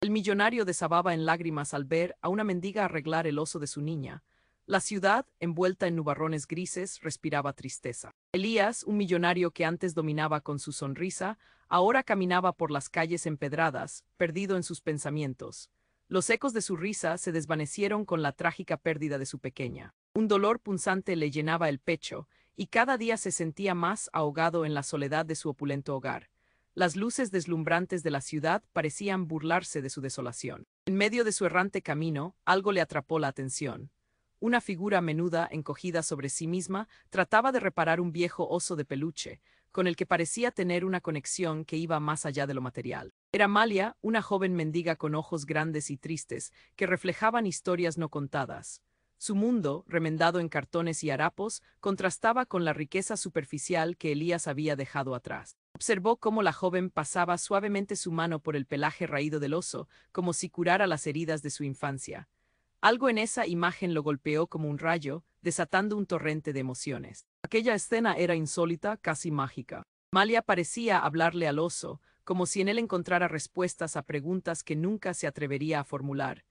El millonario desababa en lágrimas al ver a una mendiga arreglar el oso de su niña. La ciudad, envuelta en nubarrones grises, respiraba tristeza. Elías, un millonario que antes dominaba con su sonrisa, ahora caminaba por las calles empedradas, perdido en sus pensamientos. Los ecos de su risa se desvanecieron con la trágica pérdida de su pequeña. Un dolor punzante le llenaba el pecho, y cada día se sentía más ahogado en la soledad de su opulento hogar. Las luces deslumbrantes de la ciudad parecían burlarse de su desolación. En medio de su errante camino, algo le atrapó la atención. Una figura menuda, encogida sobre sí misma, trataba de reparar un viejo oso de peluche, con el que parecía tener una conexión que iba más allá de lo material. Era Malia, una joven mendiga con ojos grandes y tristes, que reflejaban historias no contadas. Su mundo, remendado en cartones y harapos, contrastaba con la riqueza superficial que Elías había dejado atrás. Observó cómo la joven pasaba suavemente su mano por el pelaje raído del oso, como si curara las heridas de su infancia. Algo en esa imagen lo golpeó como un rayo, desatando un torrente de emociones. Aquella escena era insólita, casi mágica. Malia parecía hablarle al oso, como si en él encontrara respuestas a preguntas que nunca se atrevería a formular.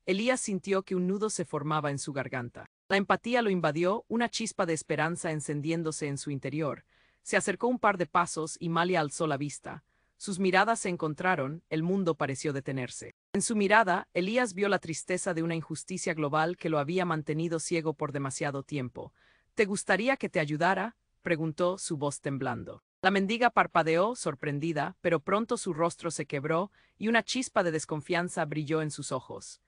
Elías sintió que un nudo se formaba en su garganta. La empatía lo invadió, una chispa de esperanza encendiéndose en su interior. Se acercó un par de pasos y Malia alzó la vista. Sus miradas se encontraron, el mundo pareció detenerse. En su mirada, Elías vio la tristeza de una injusticia global que lo había mantenido ciego por demasiado tiempo. ¿Te gustaría que te ayudara?, preguntó, su voz temblando. La mendiga parpadeó, sorprendida, pero pronto su rostro se quebró y una chispa de desconfianza brilló en sus ojos.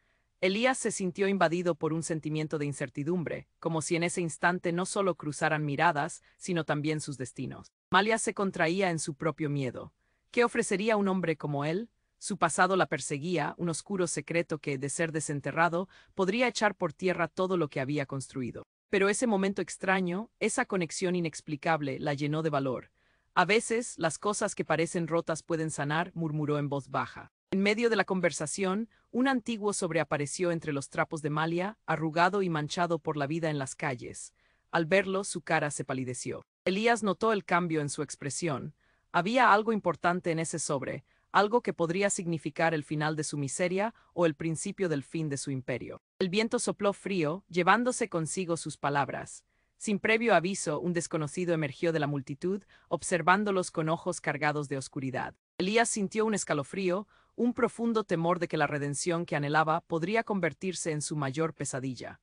Elías se sintió invadido por un sentimiento de incertidumbre, como si en ese instante no solo cruzaran miradas, sino también sus destinos. Malia se contraía en su propio miedo. ¿Qué ofrecería un hombre como él? Su pasado la perseguía, un oscuro secreto que, de ser desenterrado, podría echar por tierra todo lo que había construido. Pero ese momento extraño, esa conexión inexplicable, la llenó de valor. A veces, las cosas que parecen rotas pueden sanar, murmuró en voz baja. En medio de la conversación, un antiguo sobreapareció entre los trapos de Malia, arrugado y manchado por la vida en las calles. Al verlo, su cara se palideció. Elías notó el cambio en su expresión. Había algo importante en ese sobre, algo que podría significar el final de su miseria o el principio del fin de su imperio. El viento sopló frío, llevándose consigo sus palabras. Sin previo aviso, un desconocido emergió de la multitud, observándolos con ojos cargados de oscuridad. Elías sintió un escalofrío, un profundo temor de que la redención que anhelaba podría convertirse en su mayor pesadilla.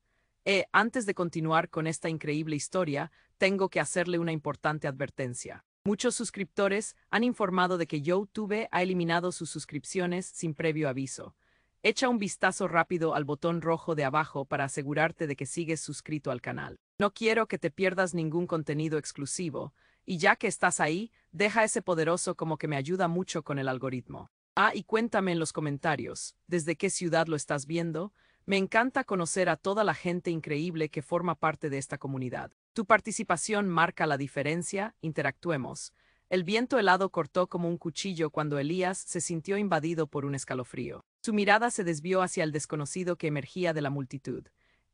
Antes de continuar con esta increíble historia, tengo que hacerle una importante advertencia. Muchos suscriptores han informado de que YouTube ha eliminado sus suscripciones sin previo aviso. Echa un vistazo rápido al botón rojo de abajo para asegurarte de que sigues suscrito al canal. No quiero que te pierdas ningún contenido exclusivo, y ya que estás ahí, deja ese poderoso como que me ayuda mucho con el algoritmo. Y cuéntame en los comentarios, ¿desde qué ciudad lo estás viendo? Me encanta conocer a toda la gente increíble que forma parte de esta comunidad. Tu participación marca la diferencia, interactuemos. El viento helado cortó como un cuchillo cuando Elías se sintió invadido por un escalofrío. Su mirada se desvió hacia el desconocido que emergía de la multitud.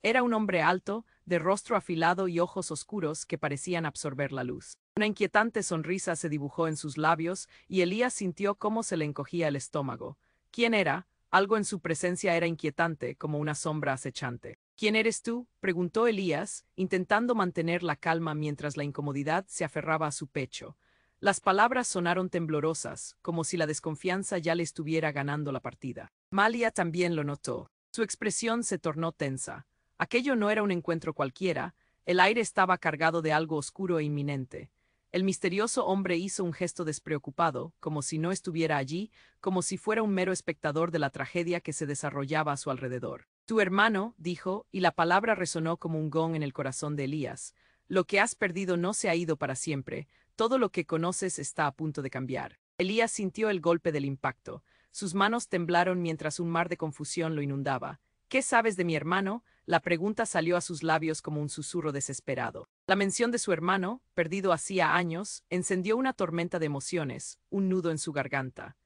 Era un hombre alto, de rostro afilado y ojos oscuros que parecían absorber la luz. Una inquietante sonrisa se dibujó en sus labios y Elías sintió cómo se le encogía el estómago. ¿Quién era? Algo en su presencia era inquietante, como una sombra acechante. ¿Quién eres tú?, preguntó Elías, intentando mantener la calma mientras la incomodidad se aferraba a su pecho. Las palabras sonaron temblorosas, como si la desconfianza ya le estuviera ganando la partida. Malia también lo notó. Su expresión se tornó tensa. Aquello no era un encuentro cualquiera, el aire estaba cargado de algo oscuro e inminente. El misterioso hombre hizo un gesto despreocupado, como si no estuviera allí, como si fuera un mero espectador de la tragedia que se desarrollaba a su alrededor. Tu hermano, dijo, y la palabra resonó como un gong en el corazón de Elías. Lo que has perdido no se ha ido para siempre, todo lo que conoces está a punto de cambiar. Elías sintió el golpe del impacto. Sus manos temblaron mientras un mar de confusión lo inundaba. ¿Qué sabes de mi hermano? La pregunta salió a sus labios como un susurro desesperado. La mención de su hermano, perdido hacía años, encendió una tormenta de emociones, un nudo en su garganta.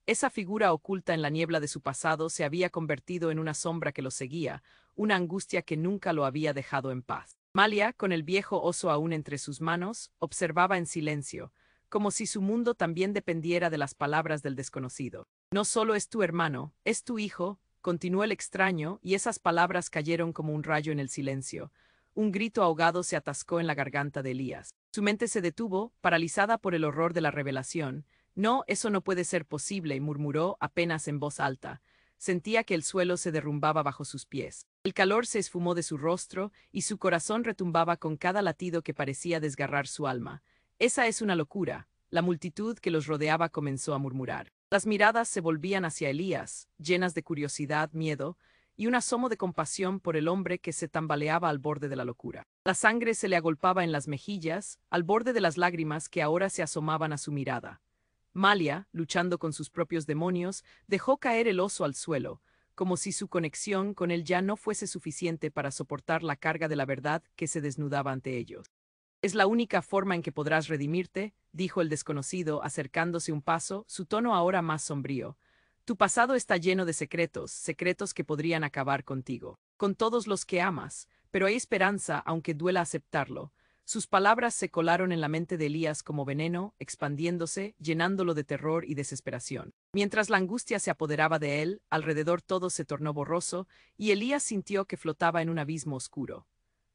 Esa figura oculta en la niebla de su pasado se había convertido en una sombra que lo seguía, una angustia que nunca lo había dejado en paz. Malia, con el viejo oso aún entre sus manos, observaba en silencio, como si su mundo también dependiera de las palabras del desconocido. No solo es tu hermano, es tu hijo, continuó el extraño, y esas palabras cayeron como un rayo en el silencio. Un grito ahogado se atascó en la garganta de Elías. Su mente se detuvo, paralizada por el horror de la revelación. No, eso no puede ser posible, murmuró apenas en voz alta. Sentía que el suelo se derrumbaba bajo sus pies. El calor se esfumó de su rostro, y su corazón retumbaba con cada latido que parecía desgarrar su alma. Esa es una locura. La multitud que los rodeaba comenzó a murmurar. Las miradas se volvían hacia Elías, llenas de curiosidad, miedo, y un asomo de compasión por el hombre que se tambaleaba al borde de la locura. La sangre se le agolpaba en las mejillas, al borde de las lágrimas que ahora se asomaban a su mirada. Malia, luchando con sus propios demonios, dejó caer el oso al suelo, como si su conexión con él ya no fuese suficiente para soportar la carga de la verdad que se desnudaba ante ellos. Es la única forma en que podrás redimirte, dijo el desconocido, acercándose un paso, su tono ahora más sombrío. Tu pasado está lleno de secretos, secretos que podrían acabar contigo, con todos los que amas, pero hay esperanza aunque duela aceptarlo. Sus palabras se colaron en la mente de Elías como veneno, expandiéndose, llenándolo de terror y desesperación. Mientras la angustia se apoderaba de él, alrededor todo se tornó borroso, y Elías sintió que flotaba en un abismo oscuro.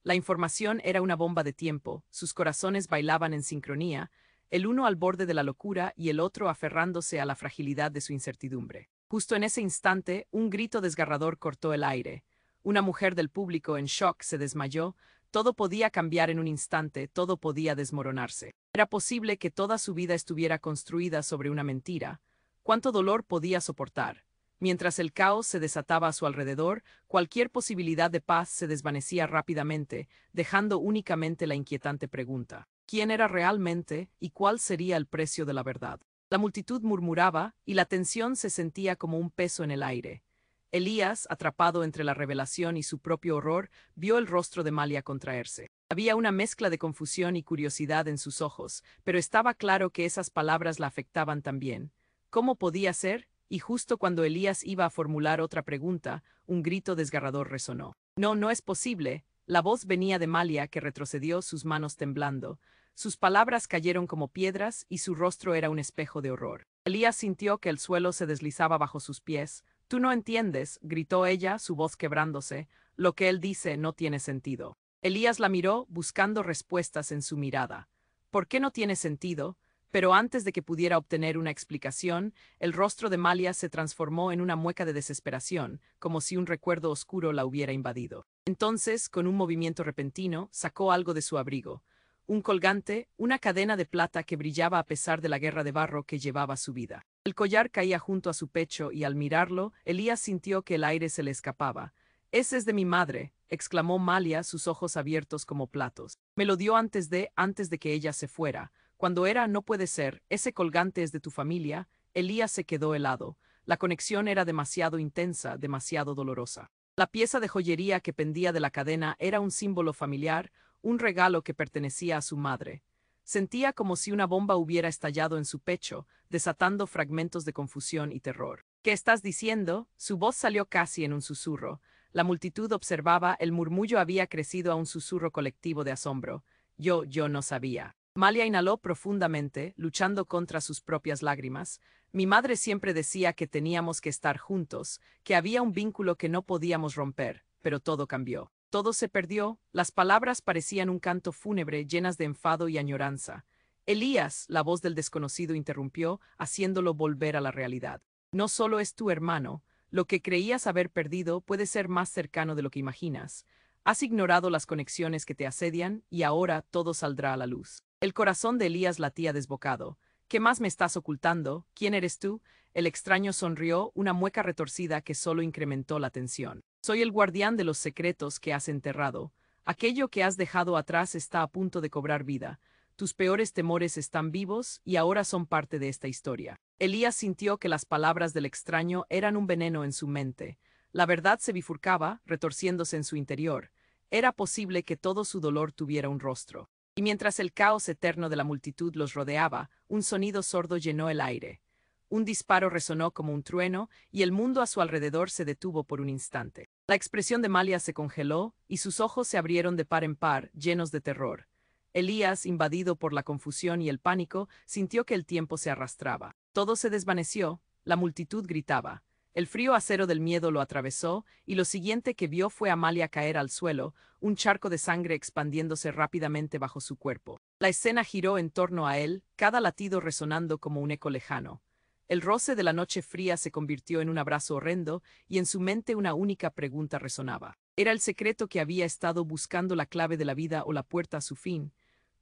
La información era una bomba de tiempo, sus corazones bailaban en sincronía, el uno al borde de la locura y el otro aferrándose a la fragilidad de su incertidumbre. Justo en ese instante, un grito desgarrador cortó el aire. Una mujer del público en shock se desmayó, todo podía cambiar en un instante, todo podía desmoronarse. Era posible que toda su vida estuviera construida sobre una mentira. ¿Cuánto dolor podía soportar? Mientras el caos se desataba a su alrededor, cualquier posibilidad de paz se desvanecía rápidamente, dejando únicamente la inquietante pregunta: ¿quién era realmente y cuál sería el precio de la verdad? La multitud murmuraba, y la tensión se sentía como un peso en el aire. Elías, atrapado entre la revelación y su propio horror, vio el rostro de Malia contraerse. Había una mezcla de confusión y curiosidad en sus ojos, pero estaba claro que esas palabras la afectaban también. ¿Cómo podía ser? Y justo cuando Elías iba a formular otra pregunta, un grito desgarrador resonó. No, no es posible. La voz venía de Malia, que retrocedió, sus manos temblando. Sus palabras cayeron como piedras y su rostro era un espejo de horror. Elías sintió que el suelo se deslizaba bajo sus pies. Tú no entiendes, gritó ella, su voz quebrándose. Lo que él dice no tiene sentido. Elías la miró, buscando respuestas en su mirada. ¿Por qué no tiene sentido? Pero antes de que pudiera obtener una explicación, el rostro de Malia se transformó en una mueca de desesperación, como si un recuerdo oscuro la hubiera invadido. Entonces, con un movimiento repentino, sacó algo de su abrigo. Un colgante, una cadena de plata que brillaba a pesar de la guerra de barro que llevaba su vida. El collar caía junto a su pecho y al mirarlo, Elías sintió que el aire se le escapaba. «Ese es de mi madre», exclamó Malia, sus ojos abiertos como platos. «Me lo dio antes de que ella se fuera. Cuando era no puede ser, ese colgante es de tu familia». Elías se quedó helado. La conexión era demasiado intensa, demasiado dolorosa. La pieza de joyería que pendía de la cadena era un símbolo familiar, un regalo que pertenecía a su madre. Sentía como si una bomba hubiera estallado en su pecho, desatando fragmentos de confusión y terror. «¿Qué estás diciendo?». Su voz salió casi en un susurro. La multitud observaba, el murmullo había crecido a un susurro colectivo de asombro. Yo no sabía». Malia inhaló profundamente, luchando contra sus propias lágrimas. «Mi madre siempre decía que teníamos que estar juntos, que había un vínculo que no podíamos romper, pero todo cambió. Todo se perdió». Las palabras parecían un canto fúnebre, llenas de enfado y añoranza. «Elías», la voz del desconocido interrumpió, haciéndolo volver a la realidad. «No solo es tu hermano. Lo que creías haber perdido puede ser más cercano de lo que imaginas. Has ignorado las conexiones que te asedian y ahora todo saldrá a la luz». El corazón de Elías latía desbocado. «¿Qué más me estás ocultando? ¿Quién eres tú?». El extraño sonrió, una mueca retorcida que solo incrementó la tensión. «Soy el guardián de los secretos que has enterrado. Aquello que has dejado atrás está a punto de cobrar vida. Tus peores temores están vivos y ahora son parte de esta historia». Elías sintió que las palabras del extraño eran un veneno en su mente. La verdad se bifurcaba, retorciéndose en su interior. Era posible que todo su dolor tuviera un rostro. Y mientras el caos eterno de la multitud los rodeaba, un sonido sordo llenó el aire. Un disparo resonó como un trueno, y el mundo a su alrededor se detuvo por un instante. La expresión de Malia se congeló, y sus ojos se abrieron de par en par, llenos de terror. Elías, invadido por la confusión y el pánico, sintió que el tiempo se arrastraba. Todo se desvaneció, La multitud gritaba. El frío acero del miedo lo atravesó, y lo siguiente que vio fue a Amalia caer al suelo, un charco de sangre expandiéndose rápidamente bajo su cuerpo. La escena giró en torno a él, cada latido resonando como un eco lejano. El roce de la noche fría se convirtió en un abrazo horrendo, y en su mente una única pregunta resonaba. ¿Era el secreto que había estado buscando la clave de la vida o la puerta a su fin?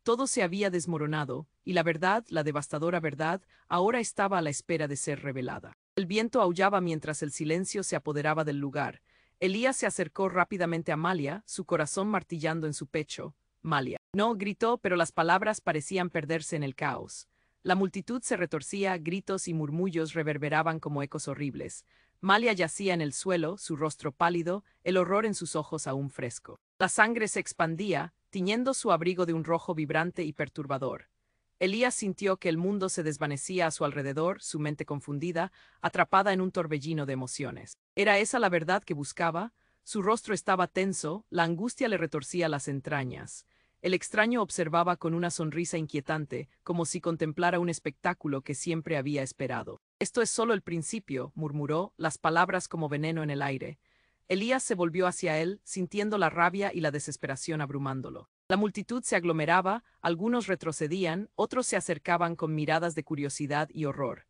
Todo se había desmoronado, y la verdad, la devastadora verdad, ahora estaba a la espera de ser revelada. El viento aullaba mientras el silencio se apoderaba del lugar. Elías se acercó rápidamente a Malia, su corazón martillando en su pecho. Malia. No, gritó, pero las palabras parecían perderse en el caos. La multitud se retorcía, gritos y murmullos reverberaban como ecos horribles. Malia yacía en el suelo, su rostro pálido, el horror en sus ojos aún fresco. La sangre se expandía, tiñendo su abrigo de un rojo vibrante y perturbador. Elías sintió que el mundo se desvanecía a su alrededor, su mente confundida, atrapada en un torbellino de emociones. ¿Era esa la verdad que buscaba? Su rostro estaba tenso, la angustia le retorcía las entrañas. El extraño observaba con una sonrisa inquietante, como si contemplara un espectáculo que siempre había esperado. Esto es solo el principio, murmuró, las palabras como veneno en el aire. Elías se volvió hacia él, sintiendo la rabia y la desesperación abrumándolo. La multitud se aglomeraba, algunos retrocedían, otros se acercaban con miradas de curiosidad y horror.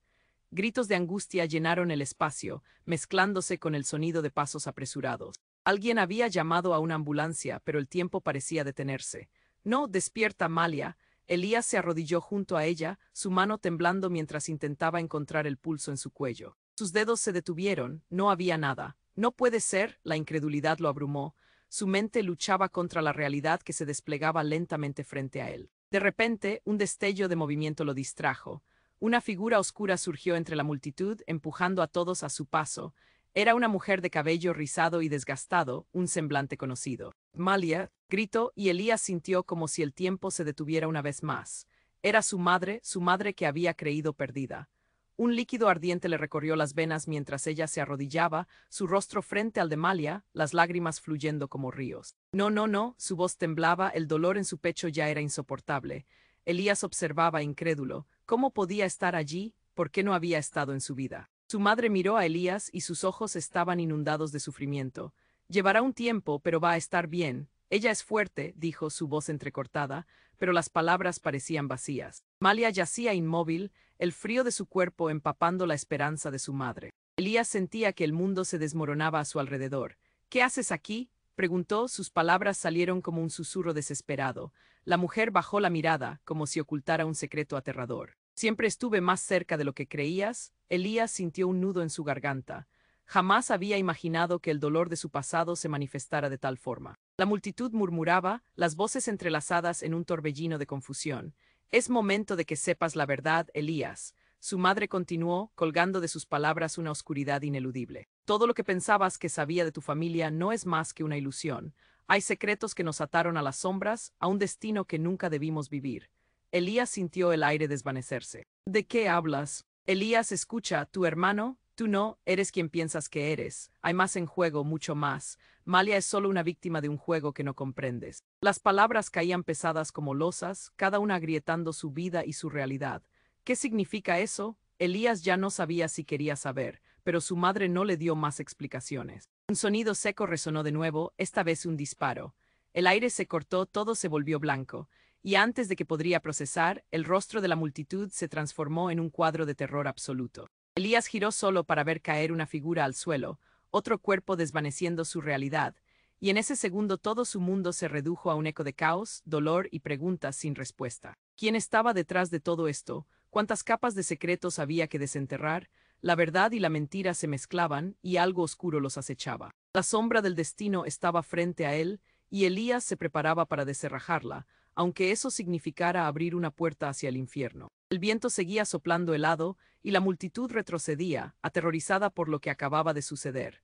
Gritos de angustia llenaron el espacio, mezclándose con el sonido de pasos apresurados. Alguien había llamado a una ambulancia, pero el tiempo parecía detenerse. No, despierta, Malia. Elías se arrodilló junto a ella, su mano temblando mientras intentaba encontrar el pulso en su cuello. Sus dedos se detuvieron, no había nada. No puede ser, la incredulidad lo abrumó. Su mente luchaba contra la realidad que se desplegaba lentamente frente a él. De repente, un destello de movimiento lo distrajo. Una figura oscura surgió entre la multitud, empujando a todos a su paso. Era una mujer de cabello rizado y desgastado, un semblante conocido. Malia, gritó, y Elías sintió como si el tiempo se detuviera una vez más. Era su madre que había creído perdida. Un líquido ardiente le recorrió las venas mientras ella se arrodillaba, su rostro frente al de Malia, las lágrimas fluyendo como ríos. No, no, no, su voz temblaba, el dolor en su pecho ya era insoportable. Elías observaba incrédulo. ¿Cómo podía estar allí? ¿Por qué no había estado en su vida? Su madre miró a Elías y sus ojos estaban inundados de sufrimiento. Llevará un tiempo, pero va a estar bien. Ella es fuerte, dijo, su voz entrecortada, pero las palabras parecían vacías. Malia yacía inmóvil, el frío de su cuerpo empapando la esperanza de su madre. Elías sentía que el mundo se desmoronaba a su alrededor. ¿Qué haces aquí?, preguntó, sus palabras salieron como un susurro desesperado. La mujer bajó la mirada, como si ocultara un secreto aterrador. Siempre estuve más cerca de lo que creías. Elías sintió un nudo en su garganta. Jamás había imaginado que el dolor de su pasado se manifestara de tal forma. La multitud murmuraba, las voces entrelazadas en un torbellino de confusión. Es momento de que sepas la verdad, Elías. Su madre continuó, colgando de sus palabras una oscuridad ineludible. Todo lo que pensabas que sabía de tu familia no es más que una ilusión. Hay secretos que nos ataron a las sombras, a un destino que nunca debimos vivir. Elías sintió el aire desvanecerse. ¿De qué hablas? Elías, escucha, tu hermano, tú no, eres quien piensas que eres. Hay más en juego, mucho más. Malia es solo una víctima de un juego que no comprendes. Las palabras caían pesadas como losas, cada una agrietando su vida y su realidad. ¿Qué significa eso? Elías ya no sabía si quería saber, pero su madre no le dio más explicaciones. Un sonido seco resonó de nuevo, esta vez un disparo. El aire se cortó, todo se volvió blanco, y antes de que podría procesar, el rostro de la multitud se transformó en un cuadro de terror absoluto. Elías giró solo para ver caer una figura al suelo, otro cuerpo desvaneciendo su realidad, y en ese segundo todo su mundo se redujo a un eco de caos, dolor y preguntas sin respuesta. ¿Quién estaba detrás de todo esto? ¿Cuántas capas de secretos había que desenterrar? La verdad y la mentira se mezclaban, y algo oscuro los acechaba. La sombra del destino estaba frente a él, y Elías se preparaba para desenterrarla, aunque eso significara abrir una puerta hacia el infierno. El viento seguía soplando helado, y la multitud retrocedía, aterrorizada por lo que acababa de suceder.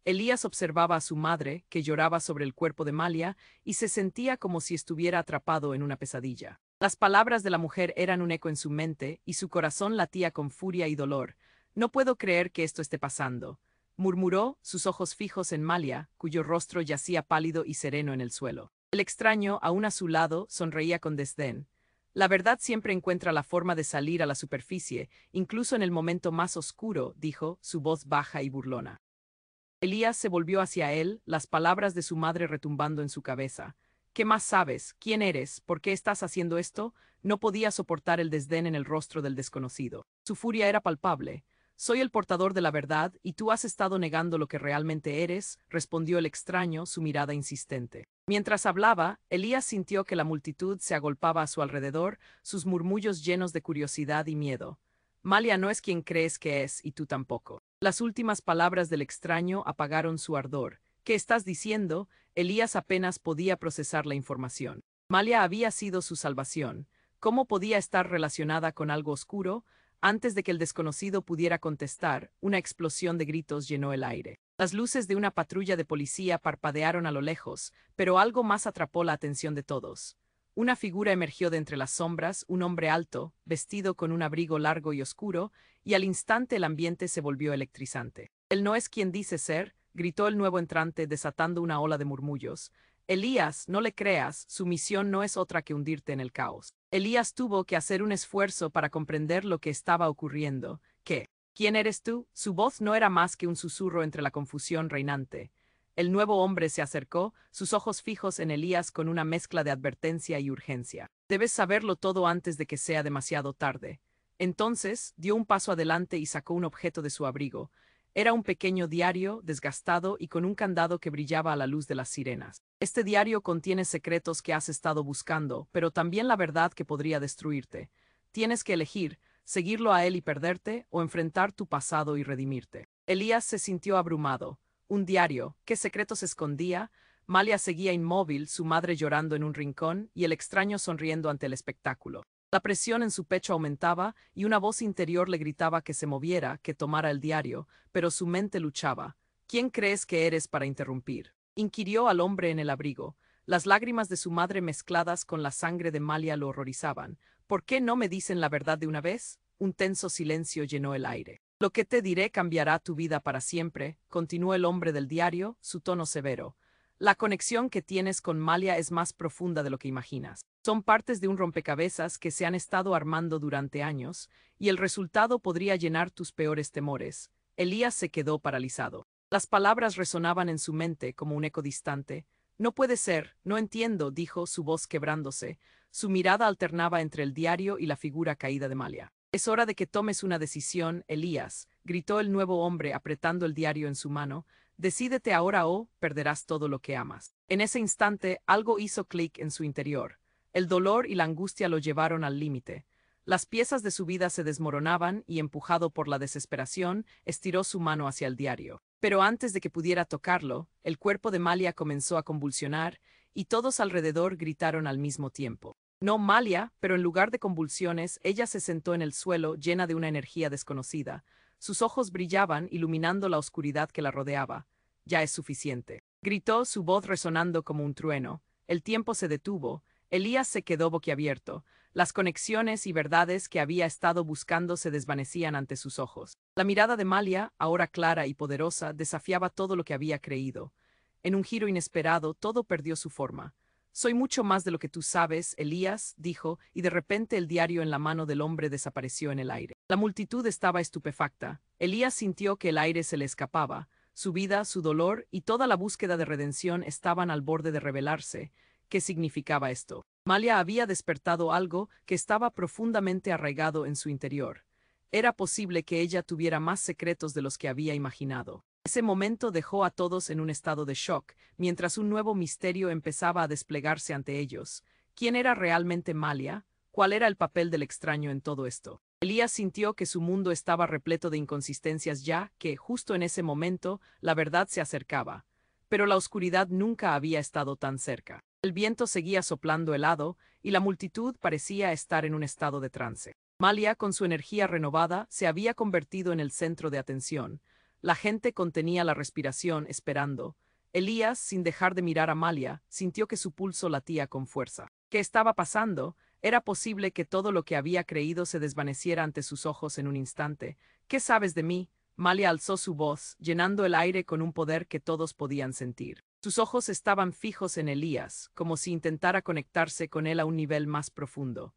Elías observaba a su madre, que lloraba sobre el cuerpo de Malia, y se sentía como si estuviera atrapado en una pesadilla. Las palabras de la mujer eran un eco en su mente, y su corazón latía con furia y dolor. No puedo creer que esto esté pasando, murmuró, sus ojos fijos en Malia, cuyo rostro yacía pálido y sereno en el suelo. El extraño, aún a su lado, sonreía con desdén. La verdad siempre encuentra la forma de salir a la superficie, incluso en el momento más oscuro, dijo, su voz baja y burlona. Elías se volvió hacia él, las palabras de su madre retumbando en su cabeza. ¿Qué más sabes? ¿Quién eres? ¿Por qué estás haciendo esto? No podía soportar el desdén en el rostro del desconocido. Su furia era palpable. Soy el portador de la verdad, y tú has estado negando lo que realmente eres, respondió el extraño, su mirada insistente. Mientras hablaba, Elías sintió que la multitud se agolpaba a su alrededor, sus murmullos llenos de curiosidad y miedo. Malia no es quien crees que es, y tú tampoco. Las últimas palabras del extraño apagaron su ardor. ¿Qué estás diciendo? Elías apenas podía procesar la información. Malia había sido su salvación. ¿Cómo podía estar relacionada con algo oscuro? Antes de que el desconocido pudiera contestar, una explosión de gritos llenó el aire. Las luces de una patrulla de policía parpadearon a lo lejos, pero algo más atrapó la atención de todos. Una figura emergió de entre las sombras, un hombre alto, vestido con un abrigo largo y oscuro, y al instante el ambiente se volvió electrizante. Él no es quien dice ser, gritó el nuevo entrante desatando una ola de murmullos. Elías, no le creas, su misión no es otra que hundirte en el caos. Elías tuvo que hacer un esfuerzo para comprender lo que estaba ocurriendo. ¿Qué? ¿Quién eres tú? Su voz no era más que un susurro entre la confusión reinante. El nuevo hombre se acercó, sus ojos fijos en Elías con una mezcla de advertencia y urgencia. Debes saberlo todo antes de que sea demasiado tarde. Entonces, dio un paso adelante y sacó un objeto de su abrigo. Era un pequeño diario, desgastado y con un candado que brillaba a la luz de las sirenas. Este diario contiene secretos que has estado buscando, pero también la verdad que podría destruirte. Tienes que elegir, seguirlo a él y perderte, o enfrentar tu pasado y redimirte. Elías se sintió abrumado. Un diario, ¿qué secretos escondía? Malia seguía inmóvil, su madre llorando en un rincón y el extraño sonriendo ante el espectáculo. La presión en su pecho aumentaba y una voz interior le gritaba que se moviera, que tomara el diario, pero su mente luchaba. ¿Quién crees que eres para interrumpir? Inquirió al hombre en el abrigo. Las lágrimas de su madre mezcladas con la sangre de Malia lo horrorizaban. ¿Por qué no me dicen la verdad de una vez? Un tenso silencio llenó el aire. Lo que te diré cambiará tu vida para siempre, continuó el hombre del diario, su tono severo. La conexión que tienes con Malia es más profunda de lo que imaginas. Son partes de un rompecabezas que se han estado armando durante años, y el resultado podría llenar tus peores temores. Elías se quedó paralizado. Las palabras resonaban en su mente como un eco distante. No puede ser, no entiendo, dijo, su voz quebrándose. Su mirada alternaba entre el diario y la figura caída de Malia. Es hora de que tomes una decisión, Elías, gritó el nuevo hombre apretando el diario en su mano. Decídete ahora o perderás todo lo que amas. En ese instante, algo hizo clic en su interior. El dolor y la angustia lo llevaron al límite. Las piezas de su vida se desmoronaban y, empujado por la desesperación, estiró su mano hacia el diario. Pero antes de que pudiera tocarlo, el cuerpo de Malia comenzó a convulsionar y todos alrededor gritaron al mismo tiempo. No Malia, pero en lugar de convulsiones, ella se sentó en el suelo llena de una energía desconocida. Sus ojos brillaban, iluminando la oscuridad que la rodeaba. Ya es suficiente. Gritó, su voz resonando como un trueno. El tiempo se detuvo. Elías se quedó boquiabierto. Las conexiones y verdades que había estado buscando se desvanecían ante sus ojos. La mirada de Malia, ahora clara y poderosa, desafiaba todo lo que había creído. En un giro inesperado, todo perdió su forma. Soy mucho más de lo que tú sabes, Elías, dijo, y de repente el diario en la mano del hombre desapareció en el aire. La multitud estaba estupefacta. Elías sintió que el aire se le escapaba. Su vida, su dolor y toda la búsqueda de redención estaban al borde de revelarse. ¿Qué significaba esto? Malia había despertado algo que estaba profundamente arraigado en su interior. Era posible que ella tuviera más secretos de los que había imaginado. Ese momento dejó a todos en un estado de shock, mientras un nuevo misterio empezaba a desplegarse ante ellos. ¿Quién era realmente Malia? ¿Cuál era el papel del extraño en todo esto? Elías sintió que su mundo estaba repleto de inconsistencias ya que, justo en ese momento, la verdad se acercaba. Pero la oscuridad nunca había estado tan cerca. El viento seguía soplando helado, y la multitud parecía estar en un estado de trance. Malia, con su energía renovada, se había convertido en el centro de atención. La gente contenía la respiración, esperando. Elías, sin dejar de mirar a Malia, sintió que su pulso latía con fuerza. ¿Qué estaba pasando? Era posible que todo lo que había creído se desvaneciera ante sus ojos en un instante. ¿Qué sabes de mí? Malia alzó su voz, llenando el aire con un poder que todos podían sentir. Sus ojos estaban fijos en Elías, como si intentara conectarse con él a un nivel más profundo.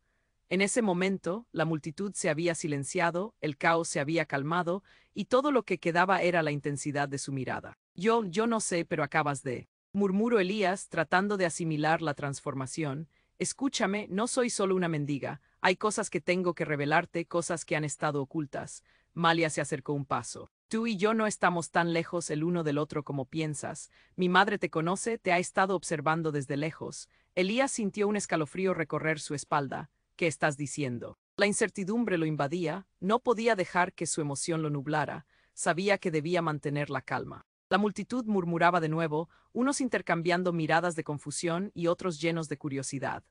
En ese momento, la multitud se había silenciado, el caos se había calmado, y todo lo que quedaba era la intensidad de su mirada. Yo no sé, pero acabas de... murmuró Elías, tratando de asimilar la transformación. Escúchame, no soy solo una mendiga. Hay cosas que tengo que revelarte, cosas que han estado ocultas. Malia se acercó un paso. Tú y yo no estamos tan lejos el uno del otro como piensas. Mi madre te conoce, te ha estado observando desde lejos. Elías sintió un escalofrío recorrer su espalda. ¿Qué estás diciendo? La incertidumbre lo invadía, no podía dejar que su emoción lo nublara, sabía que debía mantener la calma. La multitud murmuraba de nuevo, unos intercambiando miradas de confusión y otros llenos de curiosidad.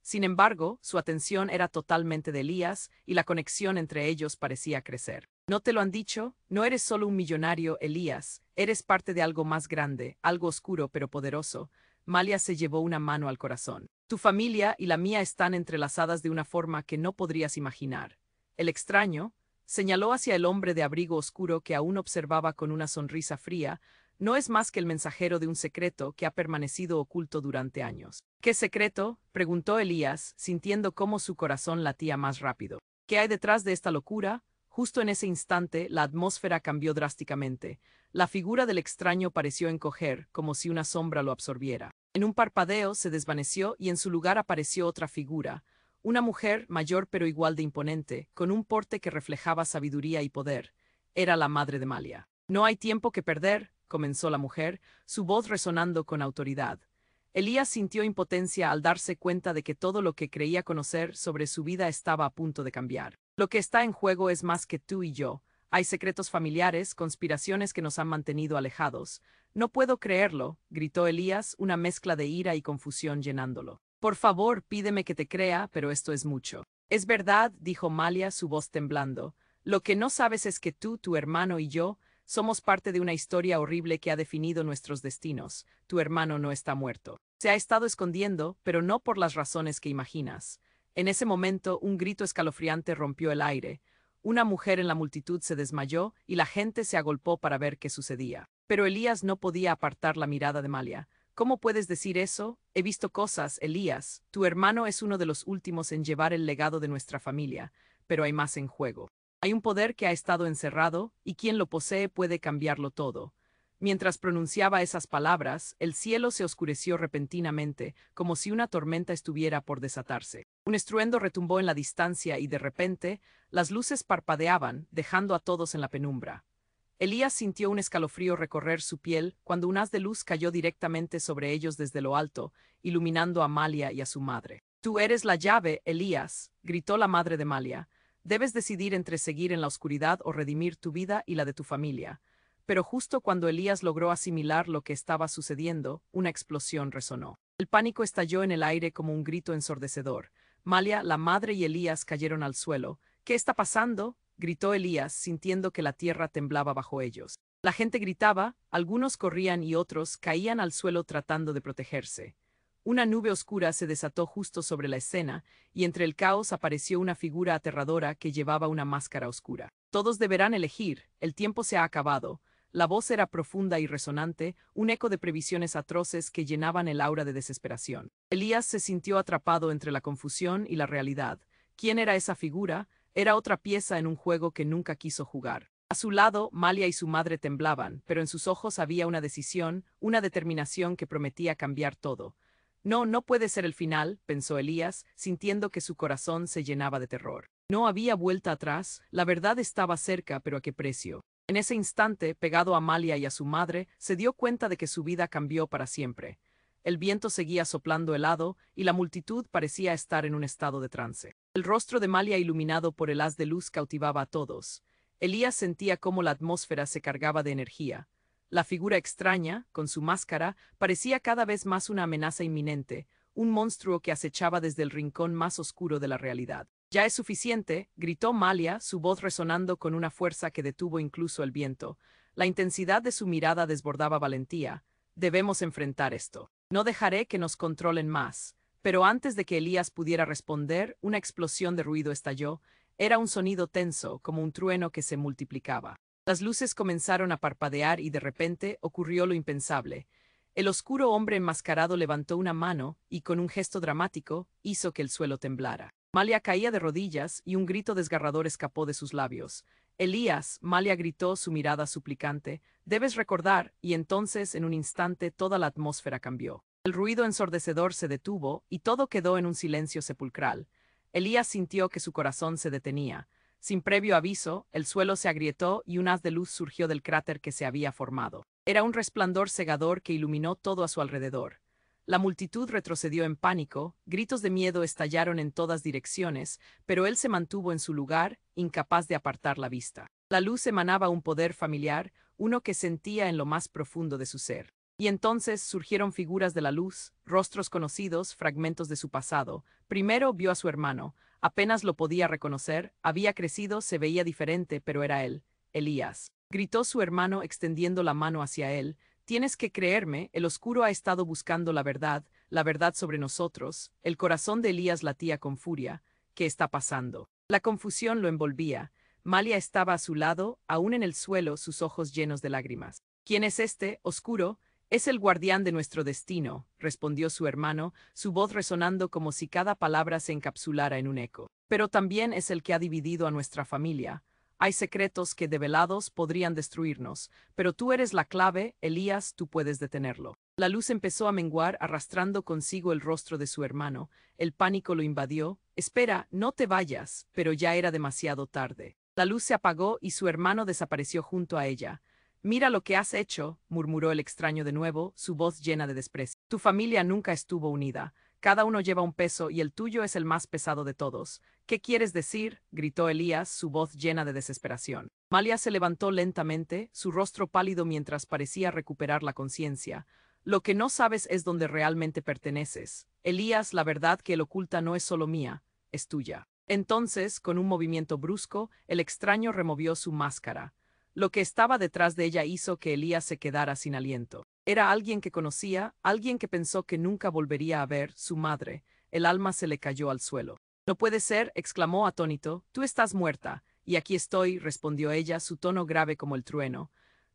Sin embargo, su atención era totalmente de Elías y la conexión entre ellos parecía crecer. ¿No te lo han dicho? No eres solo un millonario, Elías, eres parte de algo más grande, algo oscuro pero poderoso. Malia se llevó una mano al corazón. Tu familia y la mía están entrelazadas de una forma que no podrías imaginar. El extraño señaló hacia el hombre de abrigo oscuro que aún observaba con una sonrisa fría. No es más que el mensajero de un secreto que ha permanecido oculto durante años. ¿Qué secreto? Preguntó Elías, sintiendo cómo su corazón latía más rápido. ¿Qué hay detrás de esta locura? Justo en ese instante, la atmósfera cambió drásticamente. La figura del extraño pareció encoger, como si una sombra lo absorbiera. En un parpadeo se desvaneció y en su lugar apareció otra figura, una mujer mayor pero igual de imponente, con un porte que reflejaba sabiduría y poder. Era la madre de Malia. No hay tiempo que perder, comenzó la mujer, su voz resonando con autoridad. Elías sintió impotencia al darse cuenta de que todo lo que creía conocer sobre su vida estaba a punto de cambiar. Lo que está en juego es más que tú y yo. Hay secretos familiares, conspiraciones que nos han mantenido alejados. No puedo creerlo, gritó Elías, una mezcla de ira y confusión llenándolo. Por favor, pídeme que te crea, pero esto es mucho. Es verdad, dijo Malia, su voz temblando. Lo que no sabes es que tú, tu hermano y yo, somos parte de una historia horrible que ha definido nuestros destinos. Tu hermano no está muerto. Se ha estado escondiendo, pero no por las razones que imaginas. En ese momento, un grito escalofriante rompió el aire. Una mujer en la multitud se desmayó y la gente se agolpó para ver qué sucedía. Pero Elías no podía apartar la mirada de Malia. ¿Cómo puedes decir eso? He visto cosas, Elías. Tu hermano es uno de los últimos en llevar el legado de nuestra familia, pero hay más en juego. Hay un poder que ha estado encerrado, y quien lo posee puede cambiarlo todo. Mientras pronunciaba esas palabras, el cielo se oscureció repentinamente, como si una tormenta estuviera por desatarse. Un estruendo retumbó en la distancia y de repente, las luces parpadeaban, dejando a todos en la penumbra. Elías sintió un escalofrío recorrer su piel cuando un haz de luz cayó directamente sobre ellos desde lo alto, iluminando a Malia y a su madre. Tú eres la llave, Elías, gritó la madre de Malia. Debes decidir entre seguir en la oscuridad o redimir tu vida y la de tu familia. Pero justo cuando Elías logró asimilar lo que estaba sucediendo, una explosión resonó. El pánico estalló en el aire como un grito ensordecedor. Malia, la madre y Elías cayeron al suelo. ¿Qué está pasando?, gritó Elías, sintiendo que la tierra temblaba bajo ellos. La gente gritaba, algunos corrían y otros caían al suelo tratando de protegerse. Una nube oscura se desató justo sobre la escena, y entre el caos apareció una figura aterradora que llevaba una máscara oscura. Todos deberán elegir, el tiempo se ha acabado. La voz era profunda y resonante, un eco de previsiones atroces que llenaban el aura de desesperación. Elías se sintió atrapado entre la confusión y la realidad. ¿Quién era esa figura? Era otra pieza en un juego que nunca quiso jugar. A su lado, Malia y su madre temblaban, pero en sus ojos había una decisión, una determinación que prometía cambiar todo. No, no puede ser el final, pensó Elías, sintiendo que su corazón se llenaba de terror. No había vuelta atrás, la verdad estaba cerca, pero ¿a qué precio? En ese instante, pegado a Malia y a su madre, se dio cuenta de que su vida cambió para siempre. El viento seguía soplando helado, y la multitud parecía estar en un estado de trance. El rostro de Malia iluminado por el haz de luz cautivaba a todos. Elías sentía cómo la atmósfera se cargaba de energía. La figura extraña, con su máscara, parecía cada vez más una amenaza inminente, un monstruo que acechaba desde el rincón más oscuro de la realidad. «Ya es suficiente», gritó Malia, su voz resonando con una fuerza que detuvo incluso el viento. La intensidad de su mirada desbordaba valentía. «Debemos enfrentar esto. No dejaré que nos controlen más». Pero antes de que Elías pudiera responder, una explosión de ruido estalló. Era un sonido tenso, como un trueno que se multiplicaba. Las luces comenzaron a parpadear y de repente ocurrió lo impensable. El oscuro hombre enmascarado levantó una mano y, con un gesto dramático, hizo que el suelo temblara. Malia caía de rodillas y un grito desgarrador escapó de sus labios. Elías, Malia gritó, su mirada suplicante, debes recordar, y entonces en un instante toda la atmósfera cambió. El ruido ensordecedor se detuvo y todo quedó en un silencio sepulcral. Elías sintió que su corazón se detenía. Sin previo aviso, el suelo se agrietó y un haz de luz surgió del cráter que se había formado. Era un resplandor cegador que iluminó todo a su alrededor. La multitud retrocedió en pánico, gritos de miedo estallaron en todas direcciones, pero él se mantuvo en su lugar, incapaz de apartar la vista. La luz emanaba un poder familiar, uno que sentía en lo más profundo de su ser. Y entonces surgieron figuras de la luz, rostros conocidos, fragmentos de su pasado. Primero vio a su hermano. Apenas lo podía reconocer, había crecido, se veía diferente, pero era él, Elías. Gritó su hermano extendiendo la mano hacia él. Tienes que creerme, el oscuro ha estado buscando la verdad sobre nosotros. El corazón de Elías latía con furia. ¿Qué está pasando? La confusión lo envolvía. Malia estaba a su lado, aún en el suelo, sus ojos llenos de lágrimas. ¿Quién es este, oscuro? Es el guardián de nuestro destino, respondió su hermano, su voz resonando como si cada palabra se encapsulara en un eco. Pero también es el que ha dividido a nuestra familia. Hay secretos que, develados, podrían destruirnos, pero tú eres la clave, Elías, tú puedes detenerlo. La luz empezó a menguar, arrastrando consigo el rostro de su hermano. El pánico lo invadió. Espera, no te vayas, pero ya era demasiado tarde. La luz se apagó y su hermano desapareció junto a ella. Mira lo que has hecho, murmuró el extraño de nuevo, su voz llena de desprecio. Tu familia nunca estuvo unida. Cada uno lleva un peso y el tuyo es el más pesado de todos. ¿Qué quieres decir? Gritó Elías, su voz llena de desesperación. Malia se levantó lentamente, su rostro pálido mientras parecía recuperar la conciencia. Lo que no sabes es dónde realmente perteneces. Elías, la verdad que él oculta no es solo mía, es tuya. Entonces, con un movimiento brusco, el extraño removió su máscara. Lo que estaba detrás de ella hizo que Elías se quedara sin aliento. Era alguien que conocía, alguien que pensó que nunca volvería a ver, su madre. El alma se le cayó al suelo. No puede ser, exclamó atónito, tú estás muerta. Y aquí estoy, respondió ella, su tono grave como el trueno.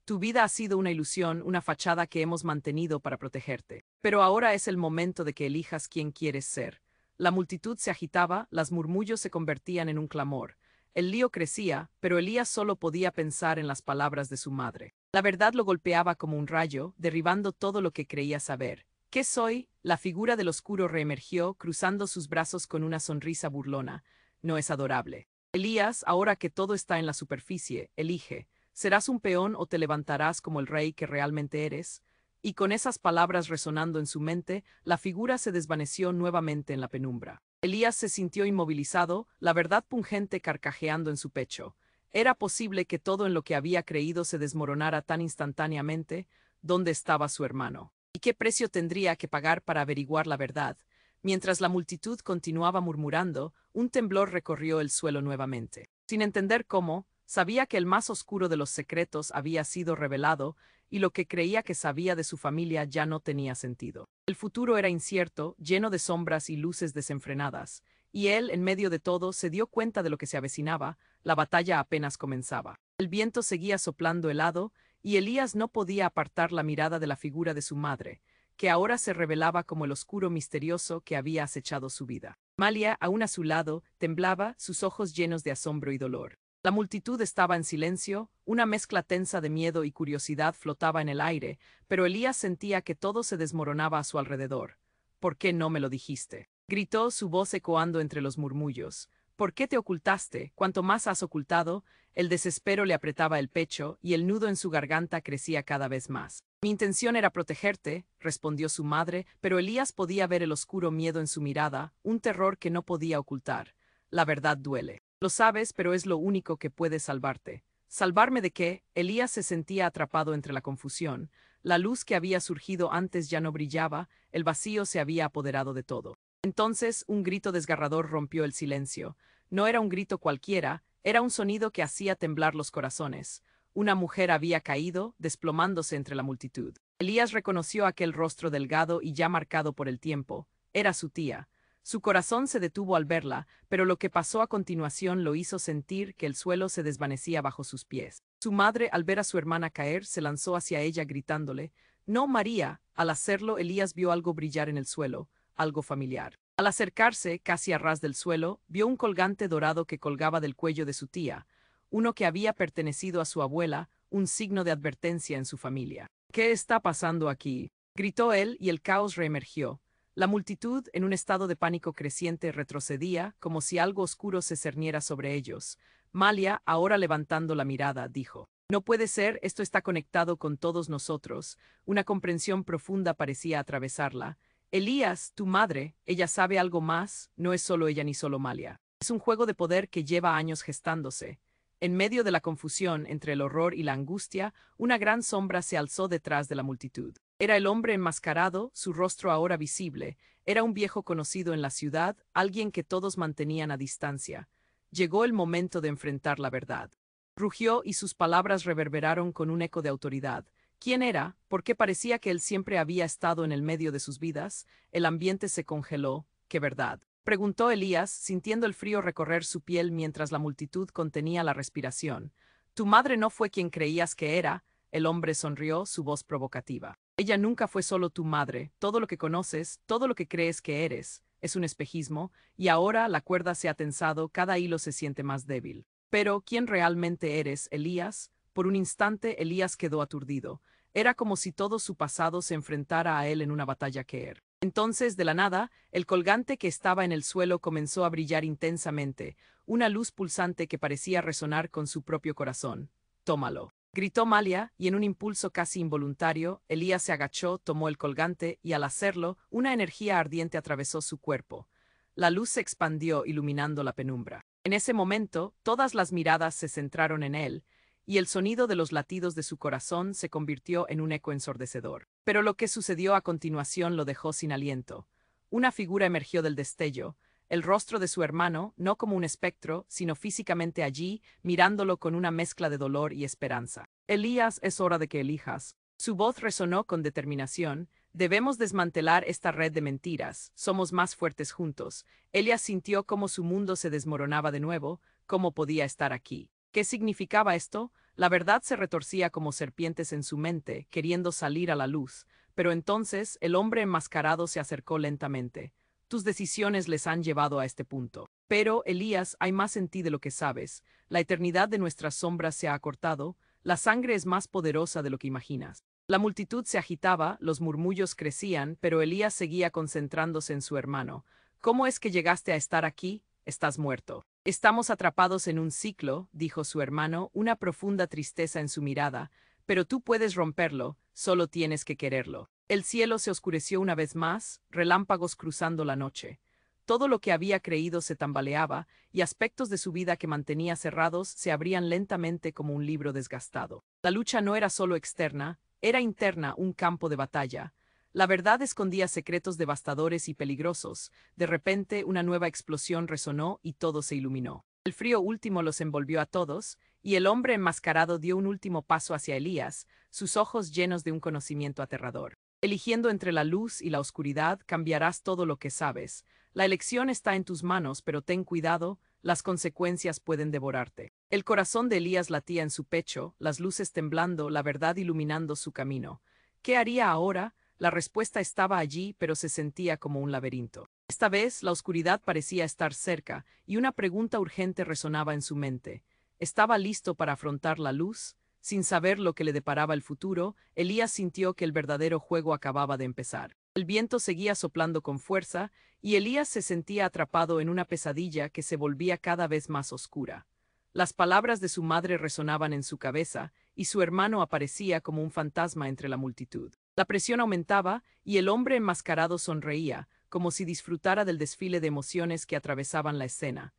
Tu vida ha sido una ilusión, una fachada que hemos mantenido para protegerte. Pero ahora es el momento de que elijas quién quieres ser. La multitud se agitaba, los murmullos se convertían en un clamor. El lío crecía, pero Elías solo podía pensar en las palabras de su madre. La verdad lo golpeaba como un rayo, derribando todo lo que creía saber. ¿Qué soy? La figura del oscuro reemergió, cruzando sus brazos con una sonrisa burlona. No es adorable. Elías, ahora que todo está en la superficie, elige. ¿Serás un peón o te levantarás como el rey que realmente eres? Y con esas palabras resonando en su mente, la figura se desvaneció nuevamente en la penumbra. Elías se sintió inmovilizado, la verdad pungente carcajeando en su pecho. ¿Era posible que todo en lo que había creído se desmoronara tan instantáneamente? ¿Dónde estaba su hermano? ¿Y qué precio tendría que pagar para averiguar la verdad? Mientras la multitud continuaba murmurando, un temblor recorrió el suelo nuevamente. Sin entender cómo, sabía que el más oscuro de los secretos había sido revelado, y lo que creía que sabía de su familia ya no tenía sentido. El futuro era incierto, lleno de sombras y luces desenfrenadas, y él, en medio de todo, se dio cuenta de lo que se avecinaba. La batalla apenas comenzaba. El viento seguía soplando helado, y Elías no podía apartar la mirada de la figura de su madre, que ahora se revelaba como el oscuro misterioso que había acechado su vida. Malia, aún a su lado, temblaba, sus ojos llenos de asombro y dolor. La multitud estaba en silencio, una mezcla tensa de miedo y curiosidad flotaba en el aire, pero Elías sentía que todo se desmoronaba a su alrededor. ¿Por qué no me lo dijiste? Gritó, su voz ecoando entre los murmullos. ¿Por qué te ocultaste? Cuanto más has ocultado, el desespero le apretaba el pecho y el nudo en su garganta crecía cada vez más. Mi intención era protegerte, respondió su madre, pero Elías podía ver el oscuro miedo en su mirada, un terror que no podía ocultar. La verdad duele. Lo sabes, pero es lo único que puede salvarte. ¿Salvarme de qué? Elías se sentía atrapado entre la confusión. La luz que había surgido antes ya no brillaba, el vacío se había apoderado de todo. Entonces, un grito desgarrador rompió el silencio. No era un grito cualquiera, era un sonido que hacía temblar los corazones. Una mujer había caído, desplomándose entre la multitud. Elías reconoció aquel rostro delgado y ya marcado por el tiempo. Era su tía. Su corazón se detuvo al verla, pero lo que pasó a continuación lo hizo sentir que el suelo se desvanecía bajo sus pies. Su madre, al ver a su hermana caer, se lanzó hacia ella gritándole, «¡No, María!». Al hacerlo, Elías vio algo brillar en el suelo, algo familiar. Al acercarse, casi a ras del suelo, vio un colgante dorado que colgaba del cuello de su tía, uno que había pertenecido a su abuela, un signo de advertencia en su familia. ¿Qué está pasando aquí?, gritó él, y el caos reemergió. La multitud, en un estado de pánico creciente, retrocedía, como si algo oscuro se cerniera sobre ellos. Malia, ahora levantando la mirada, dijo: «No puede ser, esto está conectado con todos nosotros». Una comprensión profunda parecía atravesarla. «Elías, tu madre, ella sabe algo más, no es solo ella ni solo Malia. Es un juego de poder que lleva años gestándose». En medio de la confusión entre el horror y la angustia, una gran sombra se alzó detrás de la multitud. Era el hombre enmascarado, su rostro ahora visible. Era un viejo conocido en la ciudad, alguien que todos mantenían a distancia. Llegó el momento de enfrentar la verdad. Rugió y sus palabras reverberaron con un eco de autoridad. ¿Quién era? ¿Por qué parecía que él siempre había estado en el medio de sus vidas? El ambiente se congeló. ¿Qué verdad?, preguntó Elías, sintiendo el frío recorrer su piel mientras la multitud contenía la respiración. «Tu madre no fue quien creías que era». El hombre sonrió, su voz provocativa. «Ella nunca fue solo tu madre. Todo lo que conoces, todo lo que crees que eres, es un espejismo, y ahora la cuerda se ha tensado, cada hilo se siente más débil. Pero, ¿quién realmente eres, Elías?». Por un instante, Elías quedó aturdido. Era como si todo su pasado se enfrentara a él en una batalla que era. Entonces, de la nada, el colgante que estaba en el suelo comenzó a brillar intensamente, una luz pulsante que parecía resonar con su propio corazón. «Tómalo», gritó Malia, y en un impulso casi involuntario, Elías se agachó, tomó el colgante, y al hacerlo, una energía ardiente atravesó su cuerpo. La luz se expandió, iluminando la penumbra. En ese momento, todas las miradas se centraron en él, y el sonido de los latidos de su corazón se convirtió en un eco ensordecedor. Pero lo que sucedió a continuación lo dejó sin aliento. Una figura emergió del destello, el rostro de su hermano, no como un espectro, sino físicamente allí, mirándolo con una mezcla de dolor y esperanza. «Elías, es hora de que elijas». Su voz resonó con determinación. «Debemos desmantelar esta red de mentiras, somos más fuertes juntos». Elías sintió cómo su mundo se desmoronaba de nuevo. ¿Cómo podía estar aquí? ¿Qué significaba esto? La verdad se retorcía como serpientes en su mente, queriendo salir a la luz. Pero entonces el hombre enmascarado se acercó lentamente. «Tus decisiones les han llevado a este punto. Pero, Elías, hay más en ti de lo que sabes. La eternidad de nuestras sombras se ha acortado. La sangre es más poderosa de lo que imaginas». La multitud se agitaba, los murmullos crecían, pero Elías seguía concentrándose en su hermano. «¿Cómo es que llegaste a estar aquí? Estás muerto». «Estamos atrapados en un ciclo», dijo su hermano, una profunda tristeza en su mirada, «pero tú puedes romperlo, solo tienes que quererlo». El cielo se oscureció una vez más, relámpagos cruzando la noche. Todo lo que había creído se tambaleaba, y aspectos de su vida que mantenía cerrados se abrían lentamente como un libro desgastado. La lucha no era solo externa, era interna, un campo de batalla. La verdad escondía secretos devastadores y peligrosos. De repente, una nueva explosión resonó y todo se iluminó. El frío último los envolvió a todos, y el hombre enmascarado dio un último paso hacia Elías, sus ojos llenos de un conocimiento aterrador. «Eligiendo entre la luz y la oscuridad, cambiarás todo lo que sabes. La elección está en tus manos, pero ten cuidado, las consecuencias pueden devorarte». El corazón de Elías latía en su pecho, las luces temblando, la verdad iluminando su camino. ¿Qué haría ahora? La respuesta estaba allí, pero se sentía como un laberinto. Esta vez, la oscuridad parecía estar cerca, y una pregunta urgente resonaba en su mente. ¿Estaba listo para afrontar la luz? Sin saber lo que le deparaba el futuro, Elías sintió que el verdadero juego acababa de empezar. El viento seguía soplando con fuerza, y Elías se sentía atrapado en una pesadilla que se volvía cada vez más oscura. Las palabras de su madre resonaban en su cabeza, y su hermano aparecía como un fantasma entre la multitud. La presión aumentaba, y el hombre enmascarado sonreía, como si disfrutara del desfile de emociones que atravesaban la escena.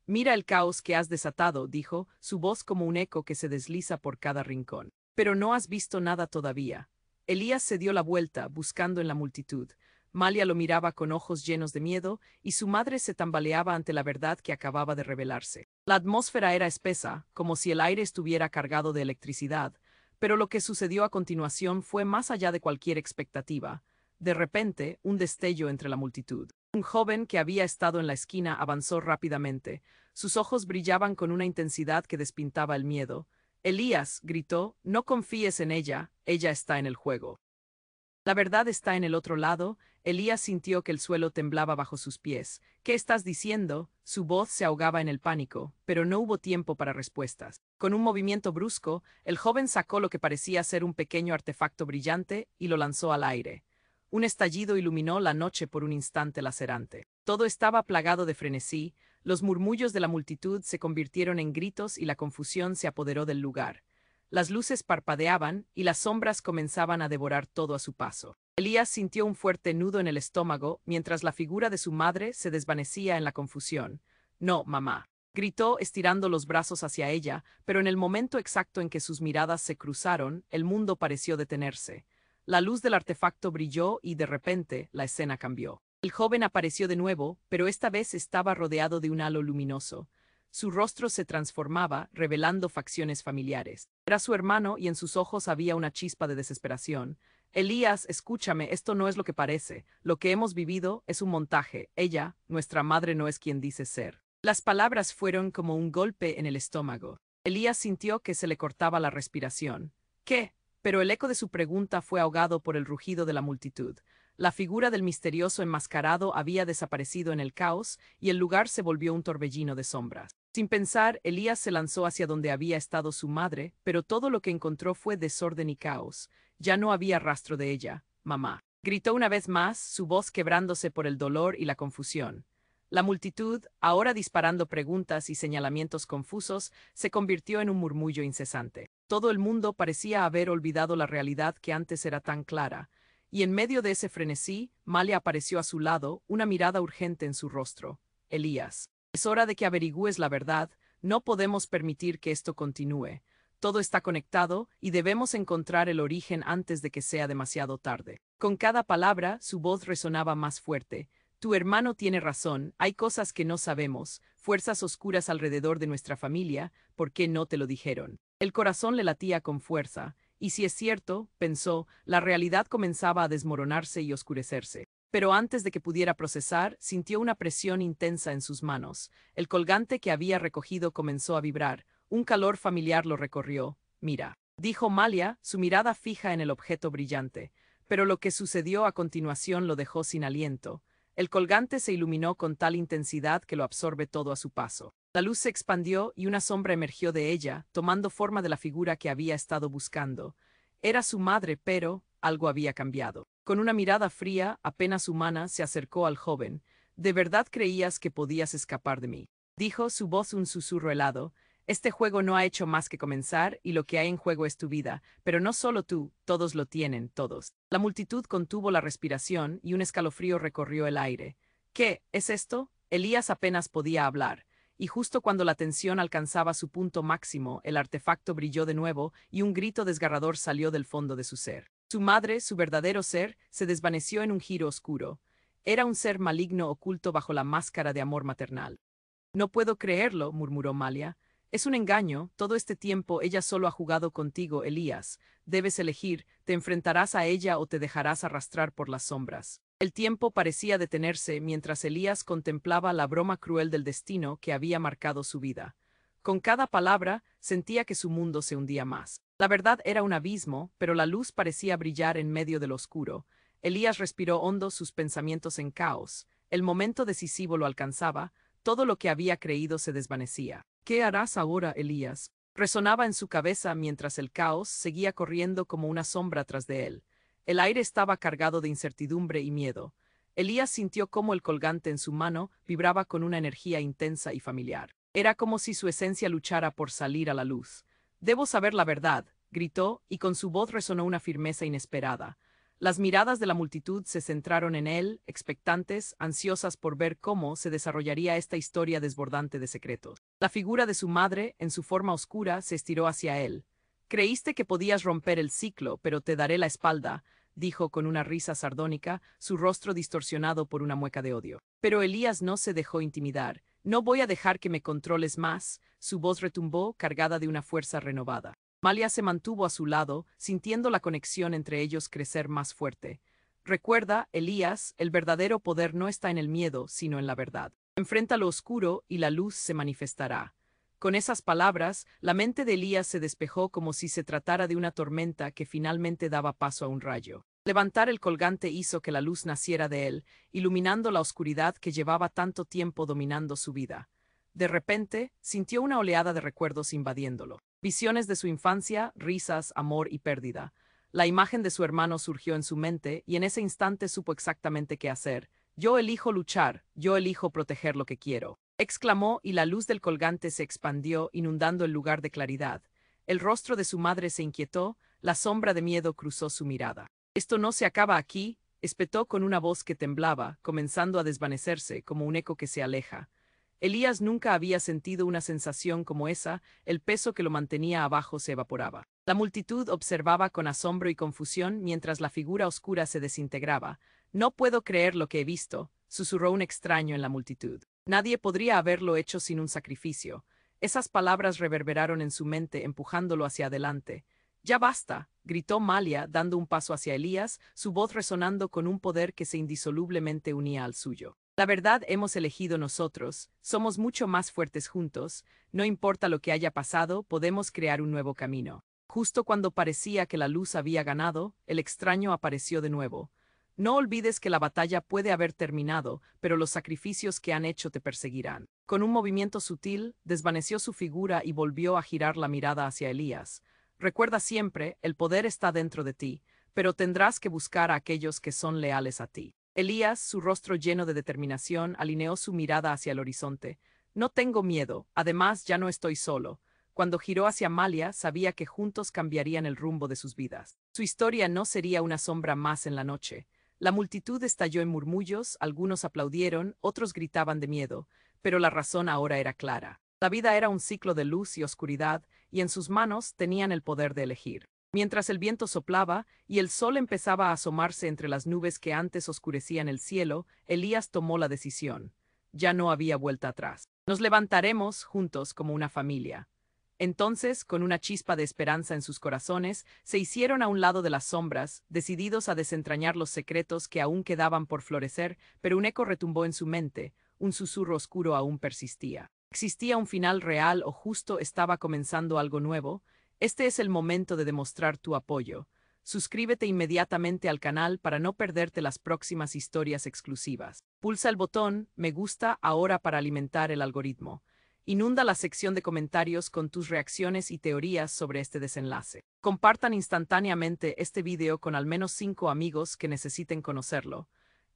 «Mira el caos que has desatado», dijo, su voz como un eco que se desliza por cada rincón. «Pero no has visto nada todavía». Elías se dio la vuelta, buscando en la multitud. Malia lo miraba con ojos llenos de miedo, y su madre se tambaleaba ante la verdad que acababa de revelarse. La atmósfera era espesa, como si el aire estuviera cargado de electricidad, pero lo que sucedió a continuación fue más allá de cualquier expectativa. De repente, un destello entre la multitud. Un joven que había estado en la esquina avanzó rápidamente. Sus ojos brillaban con una intensidad que despintaba el miedo. «Elías», gritó, «no confíes en ella, ella está en el juego». La verdad está en el otro lado. Elías sintió que el suelo temblaba bajo sus pies. ¿Qué estás diciendo? Su voz se ahogaba en el pánico, pero no hubo tiempo para respuestas. Con un movimiento brusco, el joven sacó lo que parecía ser un pequeño artefacto brillante y lo lanzó al aire. Un estallido iluminó la noche por un instante lacerante. Todo estaba plagado de frenesí, los murmullos de la multitud se convirtieron en gritos y la confusión se apoderó del lugar. Las luces parpadeaban y las sombras comenzaban a devorar todo a su paso. Elías sintió un fuerte nudo en el estómago mientras la figura de su madre se desvanecía en la confusión. «No, mamá», gritó estirando los brazos hacia ella, pero en el momento exacto en que sus miradas se cruzaron, el mundo pareció detenerse. La luz del artefacto brilló y de repente la escena cambió. El joven apareció de nuevo, pero esta vez estaba rodeado de un halo luminoso. Su rostro se transformaba, revelando facciones familiares. Era su hermano y en sus ojos había una chispa de desesperación. «Elías, escúchame, esto no es lo que parece. Lo que hemos vivido es un montaje. Ella, nuestra madre, no es quien dice ser». Las palabras fueron como un golpe en el estómago. Elías sintió que se le cortaba la respiración. «¿Qué?». Pero el eco de su pregunta fue ahogado por el rugido de la multitud. La figura del misterioso enmascarado había desaparecido en el caos y el lugar se volvió un torbellino de sombras. Sin pensar, Elías se lanzó hacia donde había estado su madre, pero todo lo que encontró fue desorden y caos. Ya no había rastro de ella. «Mamá», gritó una vez más, su voz quebrándose por el dolor y la confusión. La multitud, ahora disparando preguntas y señalamientos confusos, se convirtió en un murmullo incesante. Todo el mundo parecía haber olvidado la realidad que antes era tan clara. Y en medio de ese frenesí, Malia apareció a su lado, una mirada urgente en su rostro. «Elías, es hora de que averigües la verdad, no podemos permitir que esto continúe. Todo está conectado y debemos encontrar el origen antes de que sea demasiado tarde». Con cada palabra, su voz resonaba más fuerte. «Tu hermano tiene razón, hay cosas que no sabemos, fuerzas oscuras alrededor de nuestra familia, ¿por qué no te lo dijeron?». El corazón le latía con fuerza. Y si es cierto, pensó, la realidad comenzaba a desmoronarse y oscurecerse. Pero antes de que pudiera procesar, sintió una presión intensa en sus manos. El colgante que había recogido comenzó a vibrar. Un calor familiar lo recorrió. «Mira», dijo Malia, su mirada fija en el objeto brillante. Pero lo que sucedió a continuación lo dejó sin aliento. El colgante se iluminó con tal intensidad que lo absorbe todo a su paso. La luz se expandió y una sombra emergió de ella, tomando forma de la figura que había estado buscando. Era su madre, pero algo había cambiado. Con una mirada fría, apenas humana, se acercó al joven. «¿De verdad creías que podías escapar de mí?», dijo, su voz un susurro helado. «Este juego no ha hecho más que comenzar y lo que hay en juego es tu vida, pero no solo tú, todos lo tienen, todos». La multitud contuvo la respiración y un escalofrío recorrió el aire. «¿Qué es esto?». Elías apenas podía hablar. Y justo cuando la tensión alcanzaba su punto máximo, el artefacto brilló de nuevo y un grito desgarrador salió del fondo de su ser. Su madre, su verdadero ser, se desvaneció en un giro oscuro. Era un ser maligno oculto bajo la máscara de amor maternal. «No puedo creerlo», murmuró Malia. «Es un engaño, todo este tiempo ella solo ha jugado contigo, Elías. Debes elegir, te enfrentarás a ella o te dejarás arrastrar por las sombras». El tiempo parecía detenerse mientras Elías contemplaba la broma cruel del destino que había marcado su vida. Con cada palabra, sentía que su mundo se hundía más. La verdad era un abismo, pero la luz parecía brillar en medio del oscuro. Elías respiró hondo, sus pensamientos en caos. El momento decisivo lo alcanzaba, todo lo que había creído se desvanecía. «¿Qué harás ahora, Elías?», resonaba en su cabeza mientras el caos seguía corriendo como una sombra tras de él. El aire estaba cargado de incertidumbre y miedo. Elías sintió cómo el colgante en su mano vibraba con una energía intensa y familiar. Era como si su esencia luchara por salir a la luz. «Debo saber la verdad», gritó, y con su voz resonó una firmeza inesperada. Las miradas de la multitud se centraron en él, expectantes, ansiosas por ver cómo se desarrollaría esta historia desbordante de secretos. La figura de su madre, en su forma oscura, se estiró hacia él. «Creíste que podías romper el ciclo, pero te daré la espalda», dijo con una risa sardónica, su rostro distorsionado por una mueca de odio. Pero Elías no se dejó intimidar. «No voy a dejar que me controles más», su voz retumbó, cargada de una fuerza renovada. Malia se mantuvo a su lado, sintiendo la conexión entre ellos crecer más fuerte. «Recuerda, Elías, el verdadero poder no está en el miedo, sino en la verdad. Enfrenta lo oscuro y la luz se manifestará». Con esas palabras, la mente de Elías se despejó como si se tratara de una tormenta que finalmente daba paso a un rayo. Levantar el colgante hizo que la luz naciera de él, iluminando la oscuridad que llevaba tanto tiempo dominando su vida. De repente, sintió una oleada de recuerdos invadiéndolo. Visiones de su infancia, risas, amor y pérdida. La imagen de su hermano surgió en su mente y en ese instante supo exactamente qué hacer. Yo elijo luchar, yo elijo proteger lo que quiero, exclamó, y la luz del colgante se expandió, inundando el lugar de claridad. El rostro de su madre se inquietó, la sombra de miedo cruzó su mirada. Esto no se acaba aquí, espetó con una voz que temblaba, comenzando a desvanecerse como un eco que se aleja. Elías nunca había sentido una sensación como esa, el peso que lo mantenía abajo se evaporaba. La multitud observaba con asombro y confusión mientras la figura oscura se desintegraba. No puedo creer lo que he visto, susurró un extraño en la multitud. Nadie podría haberlo hecho sin un sacrificio. Esas palabras reverberaron en su mente, empujándolo hacia adelante. Ya basta, gritó Malia, dando un paso hacia Elías, su voz resonando con un poder que se indisolublemente unía al suyo. La verdad hemos elegido nosotros, somos mucho más fuertes juntos, no importa lo que haya pasado, podemos crear un nuevo camino. Justo cuando parecía que la luz había ganado, el extraño apareció de nuevo. No olvides que la batalla puede haber terminado, pero los sacrificios que han hecho te perseguirán. Con un movimiento sutil, desvaneció su figura y volvió a girar la mirada hacia Elías. Recuerda siempre, el poder está dentro de ti, pero tendrás que buscar a aquellos que son leales a ti. Elías, su rostro lleno de determinación, alineó su mirada hacia el horizonte. No tengo miedo, además ya no estoy solo. Cuando giró hacia Malia, sabía que juntos cambiarían el rumbo de sus vidas. Su historia no sería una sombra más en la noche. La multitud estalló en murmullos, algunos aplaudieron, otros gritaban de miedo, pero la razón ahora era clara. La vida era un ciclo de luz y oscuridad, y en sus manos tenían el poder de elegir. Mientras el viento soplaba y el sol empezaba a asomarse entre las nubes que antes oscurecían el cielo, Elías tomó la decisión. Ya no había vuelta atrás. Nos levantaremos juntos como una familia. Entonces, con una chispa de esperanza en sus corazones, se hicieron a un lado de las sombras, decididos a desentrañar los secretos que aún quedaban por florecer, pero un eco retumbó en su mente, un susurro oscuro aún persistía. ¿Existía un final real o justo estaba comenzando algo nuevo? Este es el momento de demostrar tu apoyo. Suscríbete inmediatamente al canal para no perderte las próximas historias exclusivas. Pulsa el botón me gusta ahora para alimentar el algoritmo. Inunda la sección de comentarios con tus reacciones y teorías sobre este desenlace. Compartan instantáneamente este video con al menos 5 amigos que necesiten conocerlo.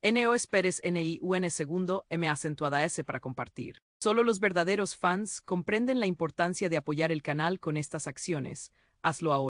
NO esperes NIUN segundo M acentuada S para compartir. Solo los verdaderos fans comprenden la importancia de apoyar el canal con estas acciones. Hazlo ahora.